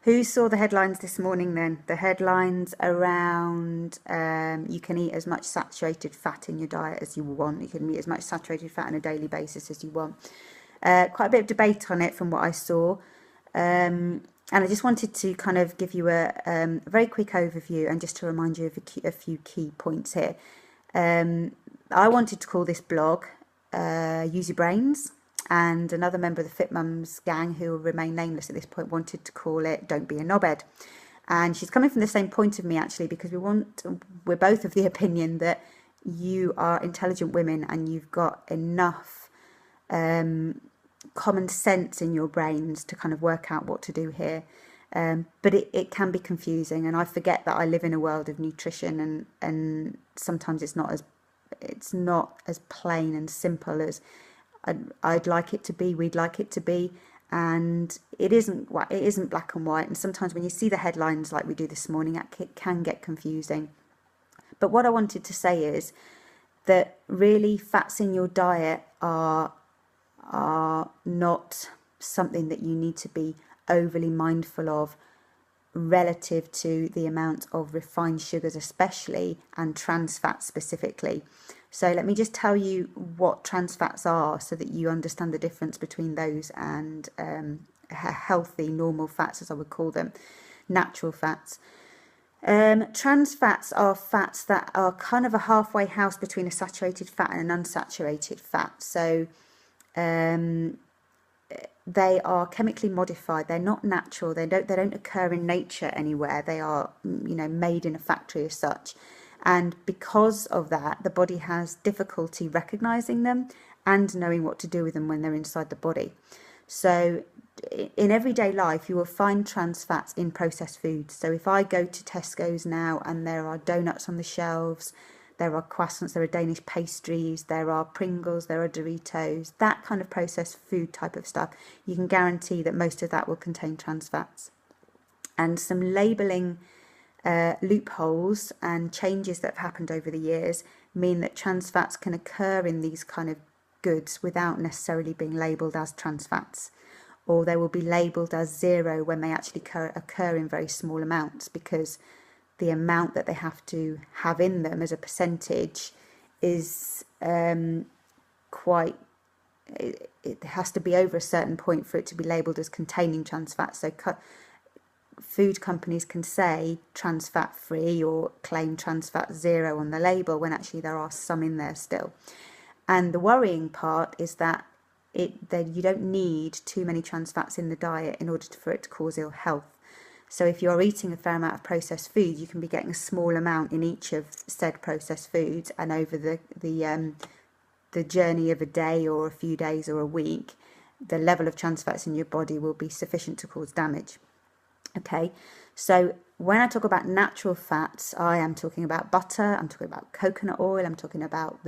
Who saw the headlines this morning then? The headlines around you can eat as much saturated fat in your diet as you want. You can eat as much saturated fat on a daily basis as you want. Quite a bit of debate on it from what I saw. And I just wanted to kind of give you a very quick overview and just to remind you of a few key points here. I wanted to call this blog Use Your Brains, and another member of the Fit Mums gang, who will remain nameless at this point, wanted to call it Don't Be a Knobhead. And she's coming from the same point of me, actually, because we're both of the opinion that you are intelligent women and you've got enough common sense in your brains to kind of work out what to do here. But it can be confusing, and I forget that I live in a world of nutrition, and sometimes it's not as plain and simple as I'd like it to be, we'd like it to be, and it isn't black and white. And sometimes when you see the headlines like we do this morning, it can get confusing. But what I wanted to say is that really fats in your diet are not something that you need to be overly mindful of relative to the amount of refined sugars especially, and trans fats specifically. So let me just tell you what trans fats are so that you understand the difference between those and healthy, normal fats, as I would call them, natural fats. Trans fats are fats that are kind of a halfway house between a saturated fat and an unsaturated fat. So they are chemically modified. They're not natural. They don't occur in nature anywhere. They are, made in a factory as such. And because of that, the body has difficulty recognizing them and knowing what to do with them when they're inside the body. So in everyday life, you will find trans fats in processed foods. So if I go to Tesco's now and there are donuts on the shelves, there are croissants, there are Danish pastries, there are Pringles, there are Doritos, that kind of processed food type of stuff, you can guarantee that most of that will contain trans fats. And some labelling loopholes and changes that have happened over the years mean that trans fats can occur in these kind of goods without necessarily being labelled as trans fats, or they will be labelled as 0 when they actually occur in very small amounts, because the amount that they have to have in them as a percentage is it has to be over a certain point for it to be labelled as containing trans fats. So food companies can say trans fat free or claim trans fat 0 on the label when actually there are some in there still. And the worrying part is that you don't need too many trans fats in the diet in order for it to cause ill health. So if you're eating a fair amount of processed food, you can be getting a small amount in each of said processed foods, and over the journey of a day or a few days or a week, the level of trans fats in your body will be sufficient to cause damage. Okay, so when I talk about natural fats, I am talking about butter, I'm talking about coconut oil, I'm talking about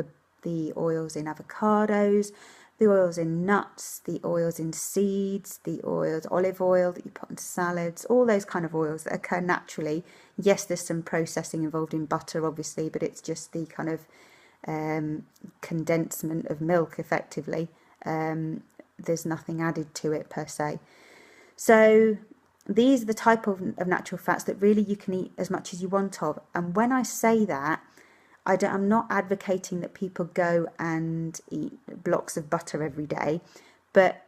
the oils in avocados, the oils in nuts, the oils in seeds, the oils, olive oil that you put on salads, all those kind of oils that occur naturally. Yes, there's some processing involved in butter, obviously, but it's just the kind of condensement of milk, effectively. There's nothing added to it per se. So these are the type of natural fats that really you can eat as much as you want of. And when I say that, I'm not advocating that people go and eat blocks of butter every day, but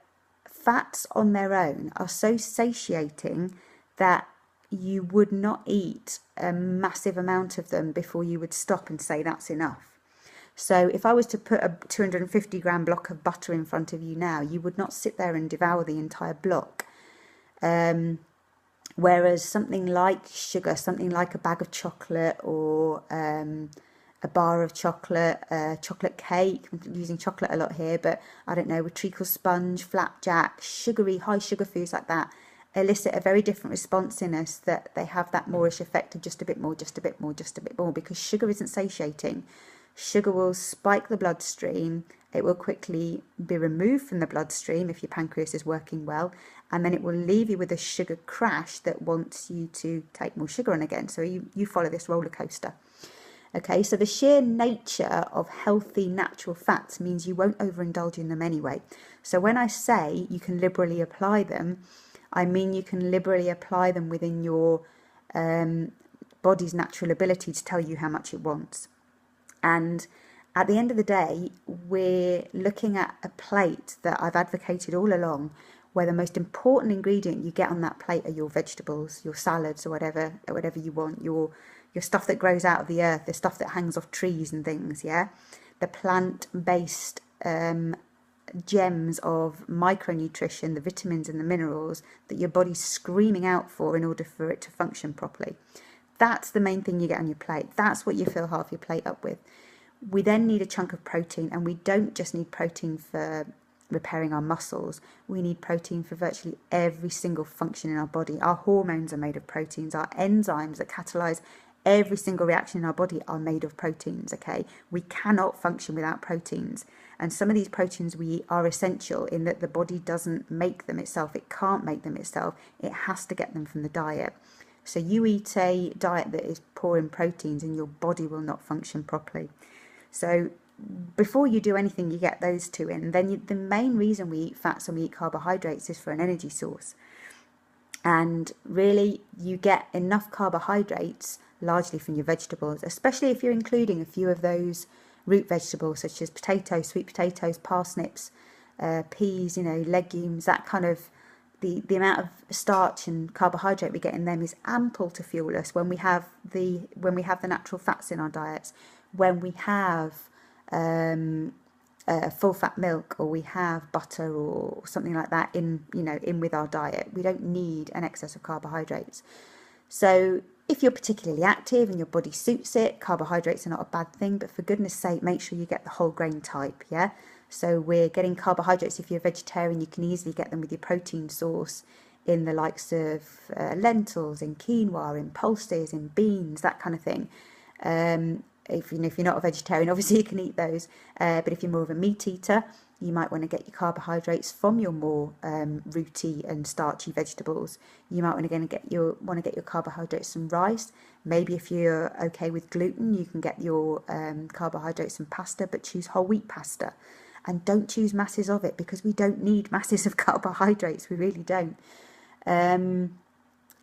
fats on their own are so satiating that you would not eat a massive amount of them before you would stop and say that's enough. So if I was to put a 250 gram block of butter in front of you now, you would not sit there and devour the entire block. Whereas something like sugar, something like a bag of chocolate or a bar of chocolate, chocolate cake, I'm using chocolate a lot here, but I don't know, with treacle sponge, flapjack, sugary, high sugar foods like that, elicit a very different response in us, that they have that moreish effect of just a bit more, just a bit more, just a bit more, because sugar isn't satiating. Sugar will spike the bloodstream, it will quickly be removed from the bloodstream if your pancreas is working well, and then it will leave you with a sugar crash that wants you to take more sugar on again. So you follow this roller coaster. Okay, so the sheer nature of healthy natural fats means you won't overindulge in them anyway. So when I say you can liberally apply them, I mean you can liberally apply them within your body's natural ability to tell you how much it wants. And at the end of the day, we're looking at a plate that I've advocated all along, where the most important ingredient you get on that plate are your vegetables, your salads, or whatever you want, your stuff that grows out of the earth, the stuff that hangs off trees and things, yeah? The plant-based gems of micronutrition, the vitamins and the minerals that your body's screaming out for in order for it to function properly. That's the main thing you get on your plate. That's what you fill half your plate up with. We then need a chunk of protein, and we don't just need protein for repairing our muscles. We need protein for virtually every single function in our body. Our hormones are made of proteins. Our enzymes that catalyze every single reaction in our body are made of proteins, okay? We cannot function without proteins. And some of these proteins we eat are essential in that the body doesn't make them itself. It can't make them itself. It has to get them from the diet. So you eat a diet that is poor in proteins and your body will not function properly. So before you do anything, you get those two in. Then the main reason we eat fats and we eat carbohydrates is for an energy source. And really, you get enough carbohydrates largely from your vegetables, especially if you're including a few of those root vegetables such as potatoes, sweet potatoes, parsnips, peas, legumes. That kind of the amount of starch and carbohydrate we get in them is ample to fuel us when we have the natural fats in our diets, when we have full fat milk, or we have butter or something like that in with our diet. We don't need an excess of carbohydrates. So if you're particularly active and your body suits it, carbohydrates are not a bad thing, but for goodness sake, make sure you get the whole grain type, yeah? So we're getting carbohydrates. If you're a vegetarian, you can easily get them with your protein source in the likes of lentils, in quinoa, in pulses, in beans, that kind of thing. If you're not a vegetarian, obviously you can eat those. But if you're more of a meat eater, you might want to get your carbohydrates from your more rooty and starchy vegetables. You might want to get your carbohydrates from rice. Maybe if you're okay with gluten, you can get your carbohydrates from pasta, but choose whole wheat pasta. And don't choose masses of it, because we don't need masses of carbohydrates. We really don't. And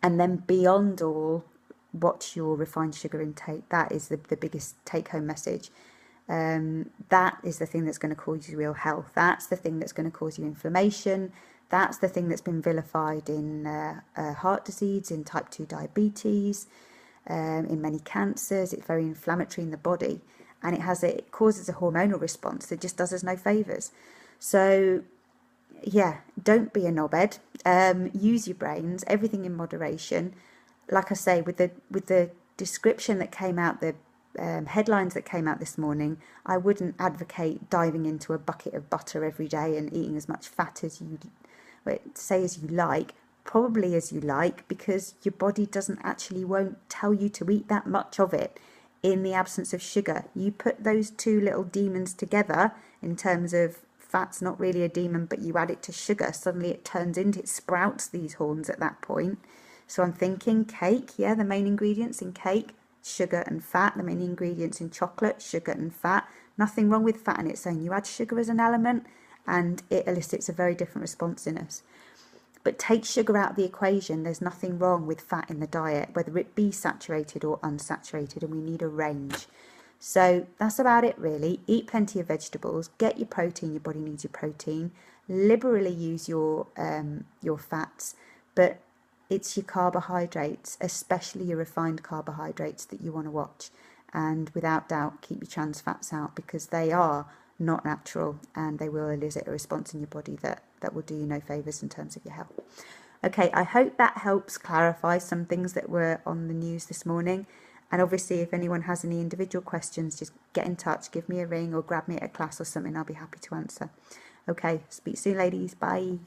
then beyond all, watch your refined sugar intake. That is the biggest take-home message. That is the thing that's going to cause you real health. That's the thing that's going to cause you inflammation. That's the thing that's been vilified in heart disease, in type 2 diabetes, in many cancers. It's very inflammatory in the body, and it causes a hormonal response that just does us no favours. So yeah, don't be a knobhead. Use your brains, everything in moderation. Like I say, with the description that came out, the headlines that came out this morning, I wouldn't advocate diving into a bucket of butter every day and eating as much fat as you like, probably as you like, because your body won't tell you to eat that much of it in the absence of sugar. You put those two little demons together in terms of fat's not really a demon, but you add it to sugar, suddenly it sprouts these horns at that point. So I'm thinking cake, yeah, the main ingredients in cake, sugar and fat. The main ingredients in chocolate, sugar and fat. Nothing wrong with fat in its own. You add sugar as an element and it elicits a very different response in us. But take sugar out of the equation. There's nothing wrong with fat in the diet, whether it be saturated or unsaturated, and we need a range. So that's about it really. Eat plenty of vegetables, get your protein, your body needs your protein. Liberally use your fats, but it's your carbohydrates, especially your refined carbohydrates, that you want to watch. And without doubt, keep your trans fats out, because they are not natural and they will elicit a response in your body that will do you no favours in terms of your health. Okay, I hope that helps clarify some things that were on the news this morning. And obviously, if anyone has any individual questions, just get in touch, give me a ring or grab me at a class or something. I'll be happy to answer. Okay, speak soon, ladies. Bye.